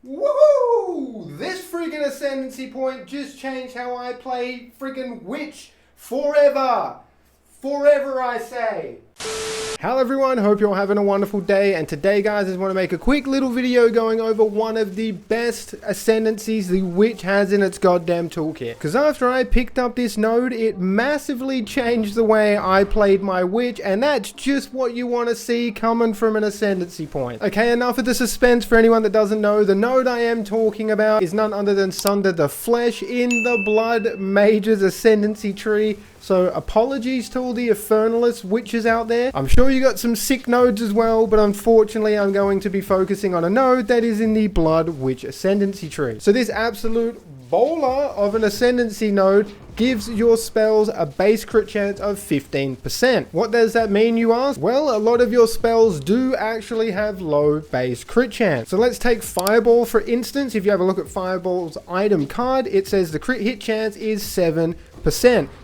Woohoo! This friggin' Ascendancy point just changed how I play friggin' Witch forever! Forever, I say! Hello everyone, hope you're having a wonderful day, and today guys I just want to make a quick little video going over one of the best ascendancies the Witch has in its goddamn toolkit. Because after I picked up this node, it massively changed the way I played my Witch, and that's just what you want to see coming from an ascendancy point. Okay, enough of the suspense. For anyone that doesn't know, the node I am talking about is none other than Sunder the Flesh in the Blood Mages Ascendancy tree. So apologies to all the Infernalist witches out there. I'm sure you got some sick nodes as well, but unfortunately I'm going to be focusing on a node that is in the Blood Witch Ascendancy tree. So this absolute bowler of an Ascendancy node gives your spells a base crit chance of 15%. What does that mean, you ask? Well, a lot of your spells do actually have low base crit chance. So let's take Fireball for instance. If you have a look at Fireball's item card, it says the crit hit chance is 7%.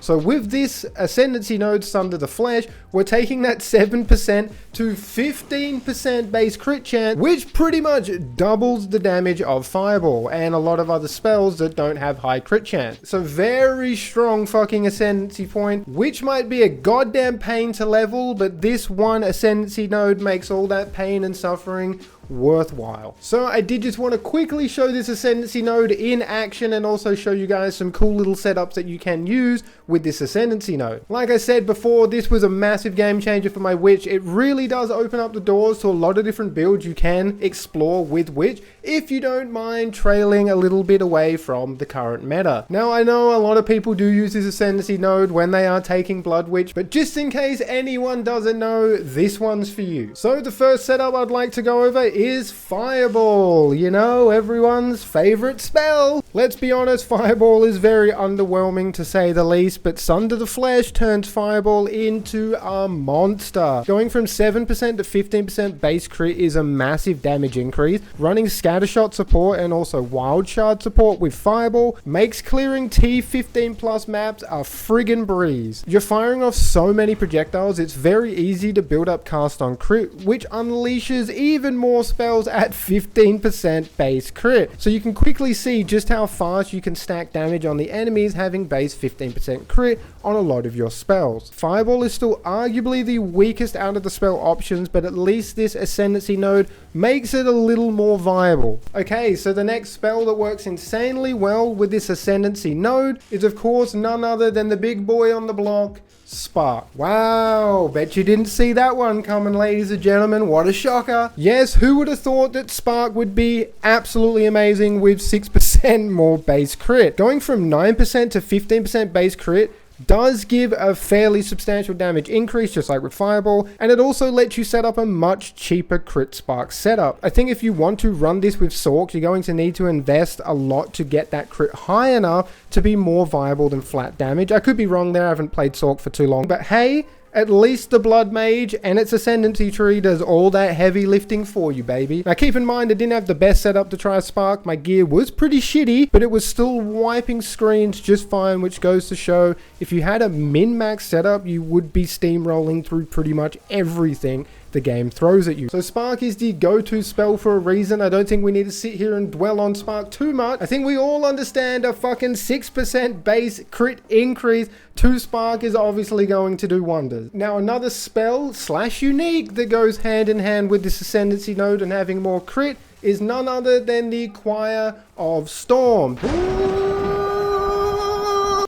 So with this Ascendancy node Sunder the Flesh, we're taking that 7% to 15% base crit chance, which pretty much doubles the damage of Fireball and a lot of other spells that don't have high crit chance. So very strong fucking Ascendancy point, which might be a goddamn pain to level, but this one Ascendancy node makes all that pain and suffering worthwhile. So I did just want to quickly show this Ascendancy node in action and also show you guys some cool little setups that you can use with this Ascendancy node. Like I said before, this was a massive game changer for my Witch. It really does open up the doors to a lot of different builds you can explore with Witch if you don't mind trailing a little bit away from the current meta. Now I know a lot of people do use this Ascendancy node when they are taking Blood Witch, but just in case anyone doesn't know, this one's for you. So the first setup I'd like to go over is Fireball, you know, everyone's favorite spell. Let's be honest, Fireball is very underwhelming to say the least, but Sunder the Flesh turns Fireball into a monster. Going from 7% to 15% base crit is a massive damage increase. Running Scattershot support and also Wild Shard support with Fireball makes clearing T15 plus maps a friggin' breeze. You're firing off so many projectiles, it's very easy to build up cast on crit, which unleashes even more spells at 15% base crit. So you can quickly see just how fast you can stack damage on the enemies having base 15% crit on a lot of your spells. Fireball is still arguably the weakest out of the spell options, but at least this Ascendancy node makes it a little more viable. Okay, so the next spell that works insanely well with this Ascendancy node is of course none other than the big boy on the block, Spark. Wow, bet you didn't see that one coming, ladies and gentlemen. What a shocker. Yes, who would have thought that Spark would be absolutely amazing with 6% more base crit? Going from 9% to 15% base crit does give a fairly substantial damage increase, just like with Fireball, and it also lets you set up a much cheaper crit Spark setup. I think if you want to run this with Sork, you're going to need to invest a lot to get that crit high enough to be more viable than flat damage. I could be wrong there, I haven't played Sork for too long, but hey, at least the Blood Mage and its Ascendancy tree does all that heavy lifting for you, baby. Now keep in mind, I didn't have the best setup to try Spark. My gear was pretty shitty, but it was still wiping screens just fine, which goes to show if you had a min-max setup, you would be steamrolling through pretty much everything the game throws at you. So Spark is the go-to spell for a reason. I don't think we need to sit here and dwell on Spark too much. I think we all understand a fucking 6% base crit increase to Spark is obviously going to do wonders. Now another spell / unique that goes hand in hand with this Ascendancy node and having more crit is none other than the Choir of Storm.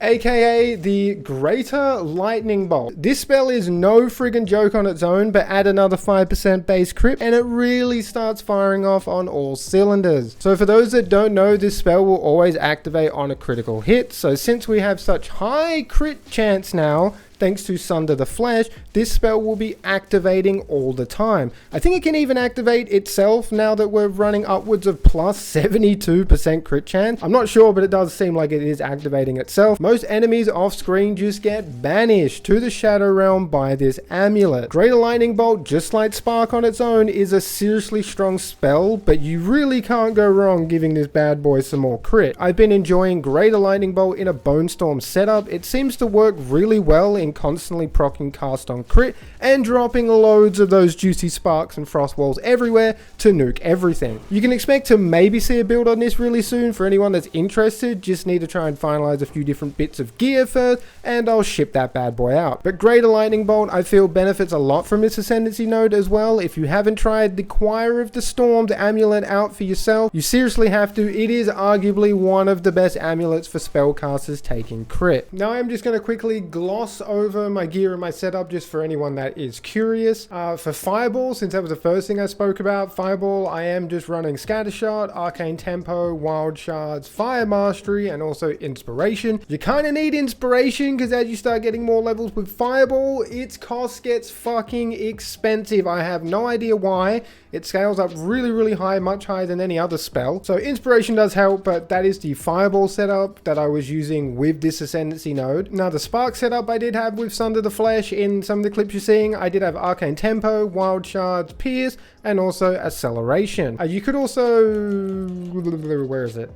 AKA the Greater Lightning Bolt. This spell is no friggin' joke on its own, but add another 5% base crit and it really starts firing off on all cylinders. So for those that don't know, this spell will always activate on a critical hit. So since we have such high crit chance now, thanks to Sunder the Flesh, this spell will be activating all the time. I think it can even activate itself now that we're running upwards of plus 72% crit chance. I'm not sure, but it does seem like it is activating itself. Most enemies off screen just get banished to the Shadow Realm by this amulet. Greater Lightning Bolt, just like Spark on its own, is a seriously strong spell, but you really can't go wrong giving this bad boy some more crit. I've been enjoying Greater Lightning Bolt in a Bone Storm setup. It seems to work really well in and constantly proccing cast on crit and dropping loads of those juicy sparks and frost walls everywhere to nuke everything. You can expect to maybe see a build on this really soon. For anyone that's interested, just need to try and finalize a few different bits of gear first and I'll ship that bad boy out. But Greater Lightning Bolt I feel benefits a lot from this Ascendancy node as well. If you haven't tried the Choir of the Storms amulet out for yourself, you seriously have to. It is arguably one of the best amulets for spellcasters taking crit. Now I'm just going to quickly gloss over my gear and my setup just for anyone that is curious. For Fireball, since that was the first thing I spoke about, Fireball I am just running Scattershot, Arcane Tempo, Wild Shards, Fire Mastery, and also Inspiration. You kind of need Inspiration because as you start getting more levels with Fireball, its cost gets fucking expensive. I have no idea why. It scales up really high, much higher than any other spell. So Inspiration does help, but that is the Fireball setup that I was using with this Ascendancy node. Now the Spark setup I did have with Sunder the Flesh in some of the clips you're seeing, I did have Arcane Tempo, Wild Shards, Pierce, and also Acceleration. You could also... where is it?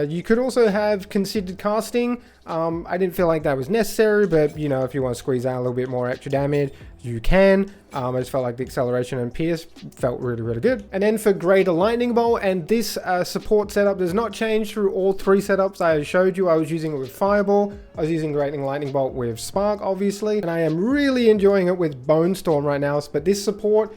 You could also have considered casting. I didn't feel like that was necessary, but you know, if you want to squeeze out a little bit more extra damage, you can. I just felt like the Acceleration and Pierce felt really good. And then for Greater Lightning Bolt, and this support setup does not change through all three setups I showed you. I was using it with Fireball, I was using Greater Lightning Bolt with Spark, obviously, and I am really enjoying it with Bone Storm right now. But this support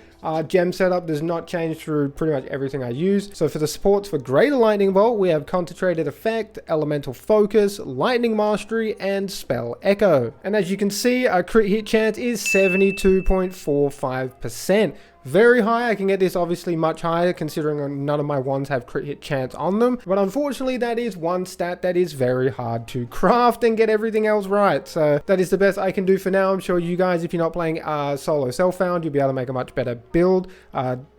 gem setup does not change through pretty much everything I use. So for the supports for Greater Lightning Bolt, we have Concentrated Effect, Elemental Focus, Lightning Mastery, and Spell Echo. And as you can see, our crit hit chance is 72.45%. Very high. I can get this obviously much higher considering none of my wands have crit hit chance on them. But unfortunately, that is one stat that is very hard to craft and get everything else right. So that is the best I can do for now. I'm sure you guys, if you're not playing solo self-found, you'll be able to make a much better build.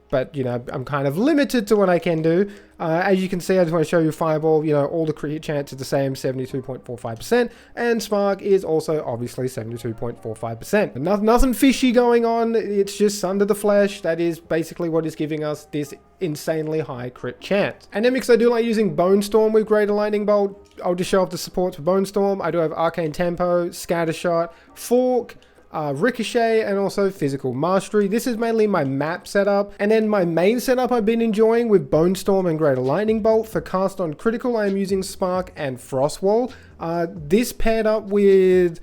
But, you know, I'm kind of limited to what I can do. As you can see, I just want to show you Fireball, you know, all the crit hit chance is the same, 72.45%. And Spark is also obviously 72.45%. Nothing fishy going on. It's just Sunder the Flesh. That is basically what is giving us this insanely high crit chance. And then because I do like using Bone Storm with Greater Lightning Bolt, I'll just show off the supports for Bone Storm. I do have Arcane Tempo, Scattershot, Fork, Ricochet, and also Physical Mastery. This is mainly my map setup. And then my main setup I've been enjoying with Bone Storm and Greater Lightning Bolt. For cast on critical, I am using Spark and Frostwall. This paired up with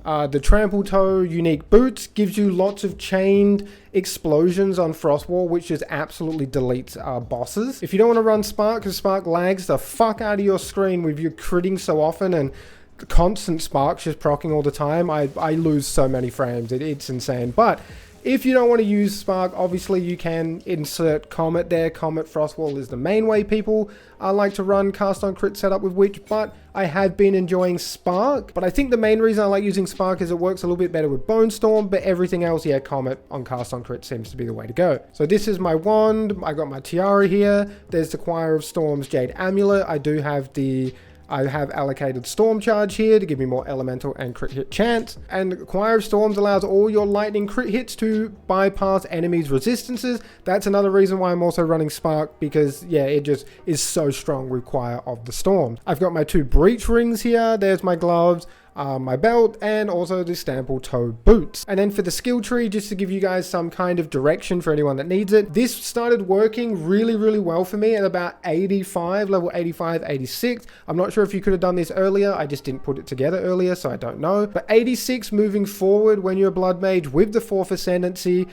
the Trample Toe unique boots gives you lots of chained explosions on Frostwall, which just absolutely deletes bosses. If you don't want to run Spark, because Spark lags the fuck out of your screen with you critting so often and constant Sparks just proccing all the time, I lose so many frames. It's insane. But if you don't want to use Spark, obviously you can insert Comet there. Comet Frostwall is the main way people like to run cast on crit setup with Witch, but I have been enjoying Spark. But I think the main reason I like using Spark is it works a little bit better with Bone Storm, but everything else, yeah, Comet on cast on crit seems to be the way to go. So this is my wand. I got my tiara here. There's the Choir of Storms Jade Amulet. I have allocated Storm Charge here to give me more elemental and crit hit chance. And Choir of Storms allows all your lightning crit hits to bypass enemies' resistances. That's another reason why I'm also running Spark, because yeah, it just is so strong with Choir of the Storm. I've got my two breach rings here. There's my gloves, my belt, and also the Stample Toe boots. And then for the skill tree, just to give you guys some kind of direction for anyone that needs it, this started working really well for me at about 85, level 85, 86. I'm not sure if you could have done this earlier. I just didn't put it together earlier, so I don't know. But 86 moving forward when you're a Blood Mage with the 4th Ascendancy,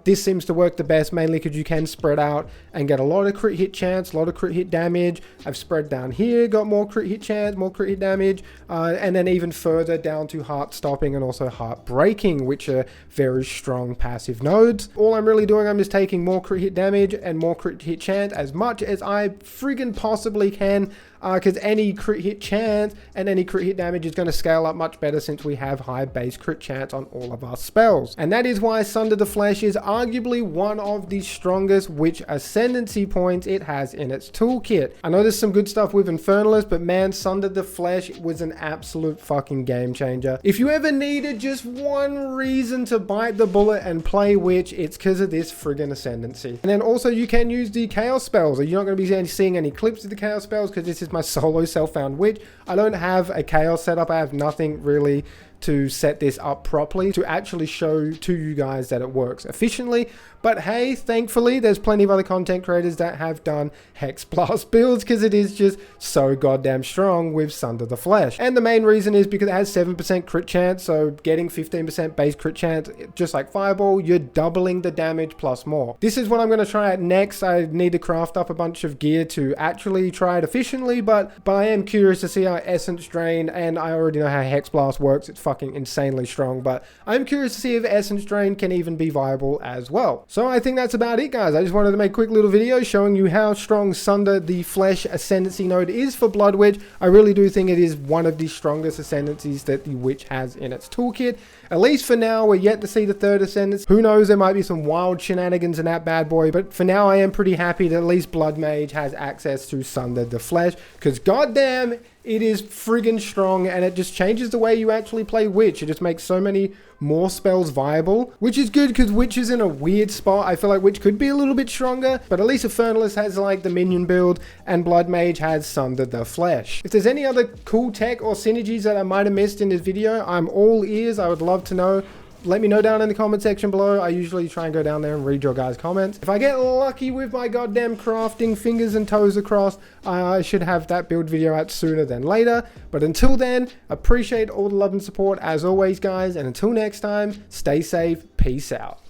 this seems to work the best, mainly because you can spread out and get a lot of crit hit chance, a lot of crit hit damage. I've spread down here, got more crit hit chance, more crit hit damage, and then even further down to heart stopping and also heart breaking, which are very strong passive nodes. All I'm really doing, I'm just taking more crit hit damage and more crit hit chance as much as I friggin' possibly can, because any crit hit chance and any crit hit damage is going to scale up much better since we have high base crit chance on all of our spells. And that is why Sunder the Flesh is arguably one of the strongest Witch Ascendancy points it has in its toolkit. I know there's some good stuff with Infernalist, but man, Sunder the Flesh was an absolute fucking game changer. If you ever needed just one reason to bite the bullet and play Witch, it's because of this friggin' Ascendancy. And then also you can use the Chaos spells. You're not going to be seeing any clips of the Chaos spells because this is my solo self-found Witch. I don't have a Chaos setup. I have nothing really to set this up properly to actually show to you guys that it works efficiently. But hey, thankfully there's plenty of other content creators that have done Hex Blast builds because it is just so goddamn strong with Sunder the Flesh. And the main reason is because it has 7% crit chance, so getting 15% base crit chance, just like Fireball, you're doubling the damage plus more. This is what I'm going to try out next. I need to craft up a bunch of gear to actually try it efficiently, but I am curious to see how Essence Drain, and I already know how Hex Blast works, it's fucking insanely strong, but I'm curious to see if Essence Drain can even be viable as well. So I think that's about it, guys. I just wanted to make a quick little video showing you how strong Sunder the Flesh Ascendancy node is for Blood Witch. I really do think it is one of the strongest Ascendancies that the Witch has in its toolkit. At least for now, we're yet to see the third Ascendancy. Who knows, there might be some wild shenanigans in that bad boy, but for now I am pretty happy that at least Blood Mage has access to Sunder the Flesh, because goddamn, it is friggin' strong, and it just changes the way you actually play Witch. It just makes so many more spells viable, which is good because Witch is in a weird spot. I feel like Witch could be a little bit stronger, but at least Infernalist has like the minion build, and Blood Mage has Sunder the Flesh. If there's any other cool tech or synergies that I might have missed in this video, I'm all ears. I would love to know. Let me know down in the comment section below. I usually try and go down there and read your guys' comments. If I get lucky with my goddamn crafting fingers and toes across, I should have that build video out sooner than later. But until then, appreciate all the love and support as always, guys. And until next time, stay safe. Peace out.